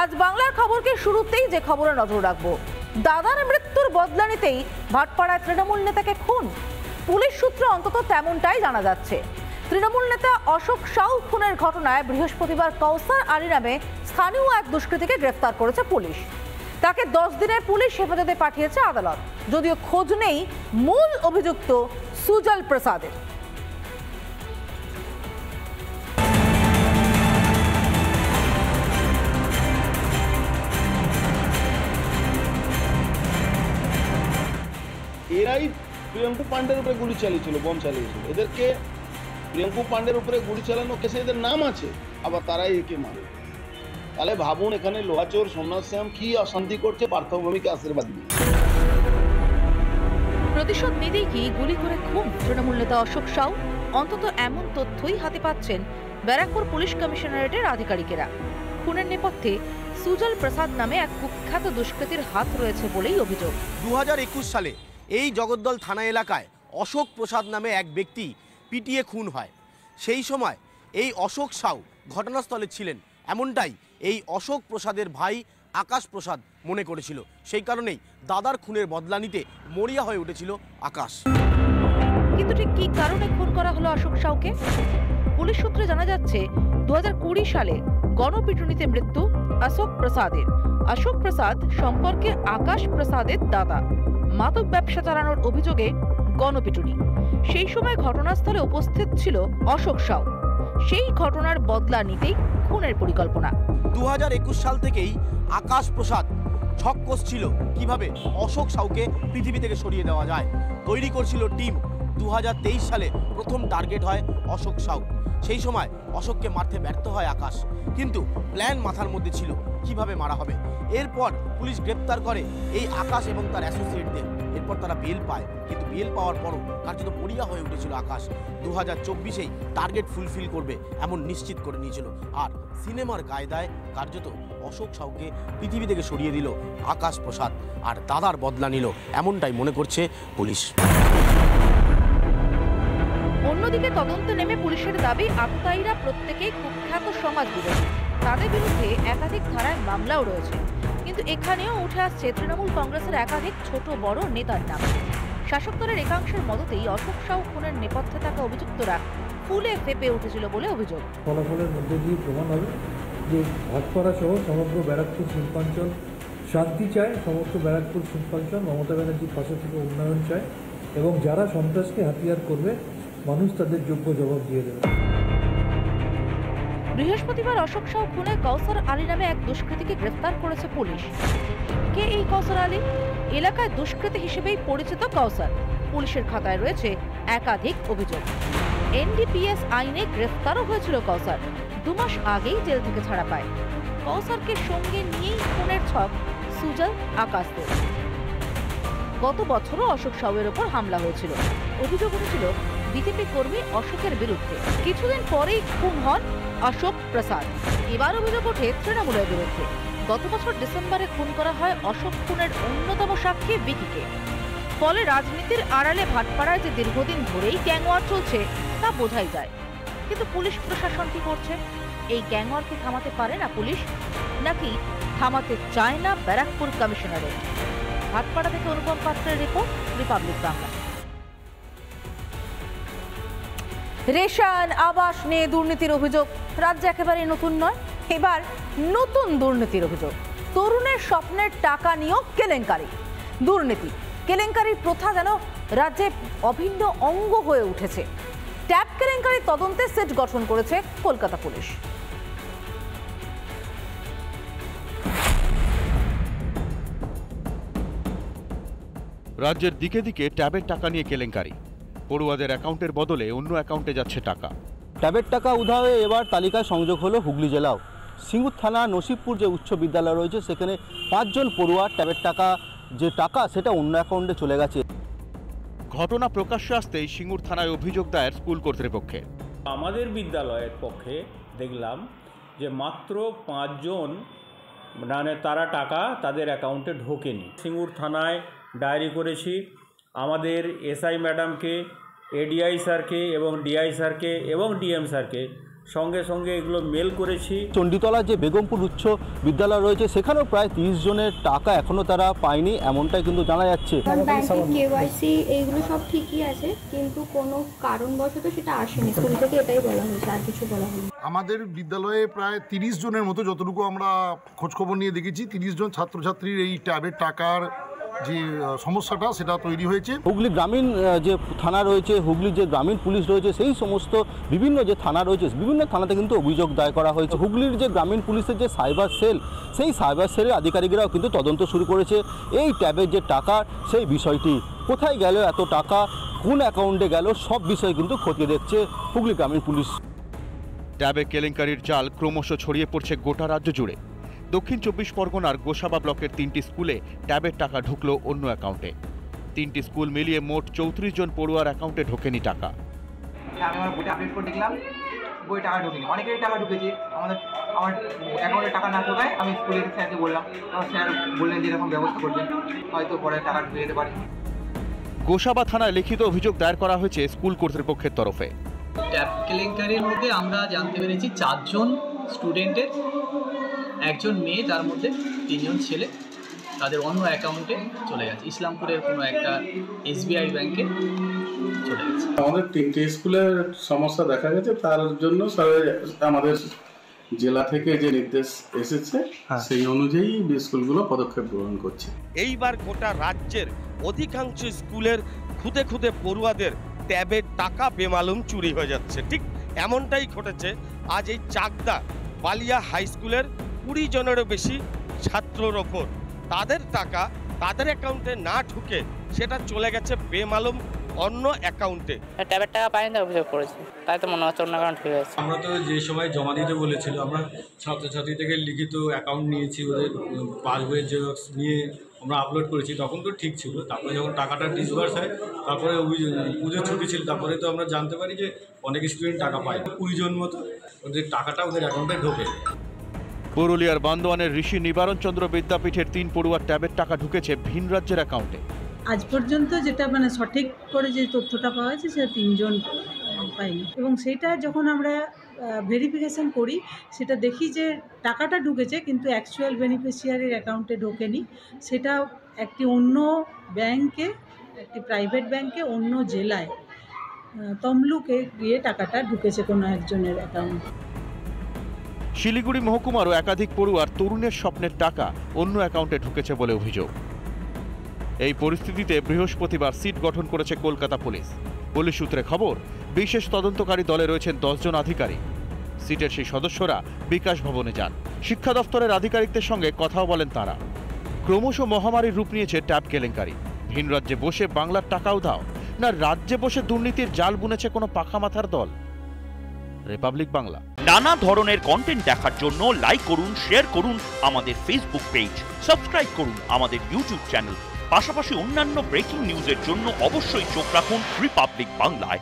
আজ বাংলার খবরকে শুরুতেই যে খবরে নজর রাখবো, দাদার মৃত্যুর বদলা নিতেই ভাটপাড়ায় তৃণমূল নেতাকে খুন। পুলিশ সূত্রে অন্তত তেমনটাই জানা যাচ্ছে। তৃণমূল নেতা অশোক সাউ খুনের ঘটনায় বৃহস্পতিবার কৌসার আলী নামে স্থানীয় এক দুষ্কৃতীকে গ্রেফতার করেছে পুলিশ। তাকে 10 দিনের পুলিশ হেফাজতে পাঠিয়েছে আদালত, যদিও খোঁজ নেই মূল অভিযুক্ত সুজল প্রসাদের। এরাই প্রিয়াঙ্কু পান্ডের উপরে গুলি চালিয়েছিল, বম চালিয়েছিল। এদেরকে প্রিয়াঙ্কু পান্ডের উপরে গুলি চালানো কেসে এদের নাম আছে, আবার তারাই একে মারে। তাহলে ভাবুন এখানে লোহাচোর সোমনাথ শ্যাম কি অশান্তি করছে পার্থভূমিকে আশীর্বাদ দিয়ে। প্রতিশোধ নিতেই কি গুলি করে খুন তৃণমূল নেতা অশোক সাউ? অন্তত এমন তথ্যই হাতে পাচ্ছেন ব্যারাকপুর পুলিশ কমিশনারেটের আধিকারিকেরা। খুনের নেপথ্যে সুজল প্রসাদ নামে এক কুখ্যাত দুষ্কৃতীর হাত রয়েছে বলেই অভিযোগ। 2021 সালে এই জগদ্দল থানা এলাকায় অশোক প্রসাদ নামে এক ব্যক্তি পিটিয়ে খুন হয়। সেই সময় এই অশোক সাউ ঘটনাস্থলে ছিলেন, এমনটাই এই অশোক প্রসাদের ভাই আকাশ প্রসাদ মনে করেছিল। সেই কারণেই দাদার খুনের বদলা নিতে মরিয়া হয়ে উঠেছিল আকাশ। কিন্তু ঠিক কী কারণে খুন করা হলো অশোক সাউকে? পুলিশ সূত্রে জানা যাচ্ছে 2020 সালে গণপিটুনিতে মৃত্যু অশোক প্রসাদের। অশোক প্রসাদ সম্পর্কে আকাশ প্রসাদের দাদা। মাদক ব্যবসা চালানোর অভিযোগে গণপিটুনি। সেই সময় ঘটনাস্থলে উপস্থিত ছিল অশোক সাউ। সেই ঘটনার বদলা নিতেই খুনের পরিকল্পনা। 2021 সাল থেকেই আকাশ প্রসাদ ছক কষছিল কিভাবে অশোক সাউকে পৃথিবী থেকে সরিয়ে দেওয়া যায়। তৈরি করছিল টিম। 2023 সালে প্রথম টার্গেট হয় অশোক সাউ। সেই সময় অশোককে মারতে ব্যর্থ হয় আকাশ, কিন্তু প্ল্যান মাথার মধ্যে ছিল কিভাবে মারা হবে। এরপর পুলিশ গ্রেপ্তার করে এই আকাশ এবং তার অ্যাসোসিয়েটদের। এরপর তারা বেল পায়, কিন্তু বেল পাওয়ার পরও কার্যত মরিয়া হয়ে উঠেছিল আকাশ। 2024-এই টার্গেট ফুলফিল করবে এমন নিশ্চিত করে নিয়েছিল। আর সিনেমার গায়ে দায় কার্যত অশোক সাউকে পৃথিবী থেকে সরিয়ে দিল আকাশ প্রসাদ, আর দাদার বদলা নিল, এমনটাই মনে করছে পুলিশ। অন্যদিকে তদন্তে নেমে পুলিশের দাবি আততায়ীরা প্রত্যেকেই কুখ্যাত সমাজ বিরোধী। তাদের বিরুদ্ধে একাধিক ধারায় মামলাও রয়েছে। কিন্তু এখানেও উঠে আসছে তৃণমূল কংগ্রেসের একাধিক ছোট বড় নেতার নাম। শাসক দলের একাংশের মদতেই অশোক সাউ খুনের নেপথ্যে থাকা অভিযুক্তরা ফুলে ফেপে উঠেছিল বলে অভিযোগ। ফলাফলের মধ্যে দিয়ে প্রমাণ হবে যে ভাটপাড়া সহ সমগ্র ব্যারাকপুর শিল্পাঞ্চল শান্তি চায়, সমস্ত ব্যারাকপুর শিল্পাঞ্চল মমতা ব্যানার্জির পাশে থেকে উন্নয়ন চায়, এবং যারা সন্ত্রাসকে হাতিয়ার করবে মানুষ তাদের যোগ্য জবাব দিয়ে দেবে। বৃহস্পতিবার অশোক সাউ খুনে কৌসার আলী নামে এক দুষ্কৃতীকে গ্রেফতার করেছে পুলিশ। কে এই কৌসার আলী? এলাকায় দুষ্কৃতী হিসেবেই পরিচিত কৌসার। পুলিশের খাতায় রয়েছে একাধিক অভিযোগ। এনডিপিএস আইনে গ্রেফতারও হয়েছিল কৌসার। 2 মাস আগেই জেল থেকে ছাড়া পায়। কৌসারকে সঙ্গে নিয়েই খুনের ছক সুজল আকাশদের। গত বছরও অশোক সাউয়ের ওপর হামলা হয়েছিল। অভিযোগ উঠেছিল বিজেপি কর্মী অশোকের বিরুদ্ধে। কিছুদিন পরেই খুন হন অশোক প্রসাদ। এবার অভিযোগ ওঠে তৃণমূলের বিরুদ্ধে। গত বছর ডিসেম্বরে খুন করা হয় অশোক খুনের অন্যতম সাক্ষী বিকিকে। ফলে রাজনীতির আড়ালে ভাটপাড়ায় যে দীর্ঘদিন ধরেই গ্যাংওয়ার চলছে তা বোঝাই যায়। কিন্তু পুলিশ প্রশাসন কি করছে? এই গ্যাংওয়ারকে থামাতে পারে না পুলিশ, নাকি থামাতে চায় না ব্যারাকপুর কমিশনারেট? ভাটপাড়া থেকে অনুপম পাত্রের রিপোর্ট, রিপাবলিক বাংলা। রেশন আবাস নিয়ে দুর্নীতির অভিযোগ রাজ্যে একেবারে নতুন নয়। এবার নতুন দুর্নীতির অভিযোগ। তরুণের স্বপ্নের টাকা নিয়েও কেলেঙ্কারি। দুর্নীতি কেলেঙ্কারির প্রথা যেন রাজ্যে অভিন্ন অঙ্গ হয়ে উঠেছে। ট্যাব কেলেঙ্কারির তদন্তে সেট গঠন করেছে কলকাতা পুলিশ। রাজ্যের দিকে দিকে ট্যাবের টাকা নিয়ে কেলেঙ্কারি। পড়ুয়াদের অ্যাকাউন্টের বদলে অন্য অ্যাকাউন্টে যাচ্ছে টাকা। ট্যাবের টাকা উধাও হয়ে এবার তালিকায় সংযোগ হলো হুগলি জেলাও। সিঙ্গুর থানা নসিবপুর যে উচ্চ বিদ্যালয় রয়েছে সেখানে 5 জন পড়ুয়ার ট্যাবের টাকা সেটা অন্য অ্যাকাউন্টে চলে গেছে। ঘটনা প্রকাশ্যে আসতেই সিঙ্গুর থানায় অভিযোগ দায়ের স্কুল কর্তৃপক্ষে। আমাদের বিদ্যালয়ের পক্ষে দেখলাম যে মাত্র 5 জন মানে তারা টাকা তাদের অ্যাকাউন্টে ঢোকেনি। সিঙ্গুর থানায় ডায়েরি করেছি। আমাদের এসআই ম্যাডামকে, এডিআই স্যারকে এবং ডিআই স্যারকে এবং ডিএম স্যারকে সঙ্গে সঙ্গে এগুলো মেল করেছি। চণ্ডীতলার যে বেগমপুর উচ্চ বিদ্যালয় রয়েছে সেখানেও প্রায় 30 জনের টাকা এখনও তারা পায়নি, এমনটাই কিন্তু জানা যাচ্ছে। ব্যাংকে কেওয়াইসি এইগুলো সব ঠিকই আছে, কিন্তু কোনো কারণবশত সেটা আসেনি। স্কুল থেকে এটাই বলা হয়েছে, আর কিছু বলা হয়নি। আমাদের বিদ্যালয়ে প্রায় 30 জনের মতো, যতটুকু আমরা খোঁজখবর নিয়ে দেখেছি, 30 জন ছাত্রছাত্রীর এই ট্যাবের টাকার যে সমস্যাটা সেটা তৈরি হয়েছে। হুগলি গ্রামীণ যে থানা রয়েছে, হুগলি যে গ্রামীণ পুলিশ রয়েছে, সেই সমস্ত বিভিন্ন যে থানা রয়েছে, বিভিন্ন থানাতে কিন্তু অভিযোগ দায়ের করা হয়েছে। হুগলির যে গ্রামীণ পুলিশের যে সাইবার সেল, সেই সাইবার সেলের আধিকারিকরাও কিন্তু তদন্ত শুরু করেছে এই ট্যাবের যে টাকা সেই বিষয়টি। কোথায় গেল এত টাকা, কোন অ্যাকাউন্টে গেল, সব বিষয় কিন্তু খতিয়ে দেখছে হুগলি গ্রামীণ পুলিশ। ট্যাবে কেলেঙ্কারির জাল ক্রমশ ছড়িয়ে পড়ছে গোটা রাজ্য জুড়ে। দক্ষিণ 24 পরগনার গোসাবা ব্লকের 3টি স্কুলে ট্যাবের টাকা ঢুকলো অন্য অ্যাকাউন্টে। 3টি স্কুল মিলিয়ে মোট 34 জন পড়ুয়ার অ্যাকাউন্টে ঢোকেনি টাকা। আমি আমার বইটা আপডেট করে দেখলাম, বই টাকা ঢোকেনি। অনেকেরই টাকা ঢুকেছে, আমার অ্যাকাউন্টে টাকা না ঢোকায় আমি স্কুলের স্যারকে বললাম, আমার স্যার বললেন যে এরকম ব্যবস্থা করবেন, হয়তো পরে টাকা ঢুকে যেতে পারে। গোসাবা থানায় লিখিত অভিযোগ দায়ের করা হয়েছে স্কুল কর্তৃপক্ষের তরফে। ট্যাব কেলেঙ্কারির মধ্যে আমরা জানতে পেরেছি 4 জন স্টুডেন্টের, 1 জন মেয়ে, তার মধ্যে 3 জন ছেলে, তাদের অন্য অ্যাকাউন্টে চলে গেছে। ইসলামপুরের কোনো একটা SBI ব্যাংকে চলে গেছে। আমাদের 3টে স্কুলের সমস্যা দেখা গেছে, তার জন্য আমাদের জেলা থেকে যে নির্দেশ এসেছে সেই অনুযায়ী স্কুলগুলো পদক্ষেপ গ্রহণ করছে। এইবার গোটা রাজ্যের অধিকাংশ স্কুলের খুদে খুদে পড়ুয়াদের ট্যাবের টাকা বেমালুম চুরি হয়ে যাচ্ছে। ঠিক এমনটাই ঘটেছে আজ এই চাকদা বালিয়া হাই স্কুলের 20 জনেরও বেশি ছাত্রর ওপর। তাদের টাকা তাদের অ্যাকাউন্টে না ঢুকে সেটা চলে গেছে বেমালুম অন্য অ্যাকাউন্টে। ট্যাবের টাকা পাইনি অভিযোগ করেছি, তাই তো মনে হচ্ছে অন্য অ্যাকাউন্ট হয়ে গেছে। আমরা তো যে সময় জমা দিতে বলেছিল, আমরা ছাত্রছাত্রী থেকে লিখিত অ্যাকাউন্ট নিয়েছি, ওদের পাসবইয়ের জেরক্স নিয়ে আমরা আপলোড করেছি, তখন তো ঠিক ছিল। তারপরে যখন টাকাটা ডিসবার্স হয়, তারপরে পুজোর ছুটি ছিল, তারপরে তো আমরা জানতে পারি যে অনেক স্টুডেন্ট টাকা পায়। 20 জন মতো ওদের টাকাটা ওদের অ্যাকাউন্টে ঢোকে। পুরুলিয়ার বান্দোয়ানের ঋষি নিবারণ চন্দ্র বিদ্যাপীঠের 3 পড়ুয়ার ট্যাবের টাকা ঢুকেছে ভিন রাজ্যের অ্যাকাউন্টে। আজ পর্যন্ত যেটা সঠিক করে যে তথ্যটা পাওয়া গেছে, সেটা 3 জন পাইনি। এবং সেটা যখন আমরা ভেরিফিকেশন করি, সেটা দেখি যে টাকাটা ঢুকেছে, কিন্তু অ্যাকচুয়াল বেনিফিশিয়ারির অ্যাকাউন্টে ঢোকেনি। সেটা একটি অন্য ব্যাংকে, একটি প্রাইভেট ব্যাংকে, অন্য জেলায় তমলুকে গিয়ে টাকাটা ঢুকেছে কোনো একজনের অ্যাকাউন্টে। শিলিগুড়ি মহকুমারও একাধিক পড়ুয়ার তরুণের স্বপ্নের টাকা অন্য অ্যাকাউন্টে ঢুকেছে বলে অভিযোগ। এই পরিস্থিতিতে বৃহস্পতিবার সিট গঠন করেছে কলকাতা পুলিশ। পুলিশ সূত্রে খবর, বিশেষ তদন্তকারী দলে রয়েছেন 10 জন আধিকারিক। সিটের সেই সদস্যরা বিকাশ ভবনে যান, শিক্ষা দফতরের আধিকারিকদের সঙ্গে কথাও বলেন তারা। ক্রমশ মহামারীর রূপ নিয়েছে ট্যাব কেলেঙ্কারি। ভিন রাজ্যে বসে বাংলার টাকা উধাও, না রাজ্যে বসে দুর্নীতির জাল বুনেছে কোনো পাখা মাথার দল? রিপাবলিক বাংলা। নানা ধরনের কন্টেন্ট দেখার জন্য লাইক করুন, শেয়ার করুন আমাদের ফেসবুক পেজ, সাবস্ক্রাইব করুন আমাদের ইউটিউব চ্যানেল। পাশাপাশি অন্যান্য ব্রেকিং নিউজের জন্য অবশ্যই চোখ রাখুন রিপাবলিক বাংলায়।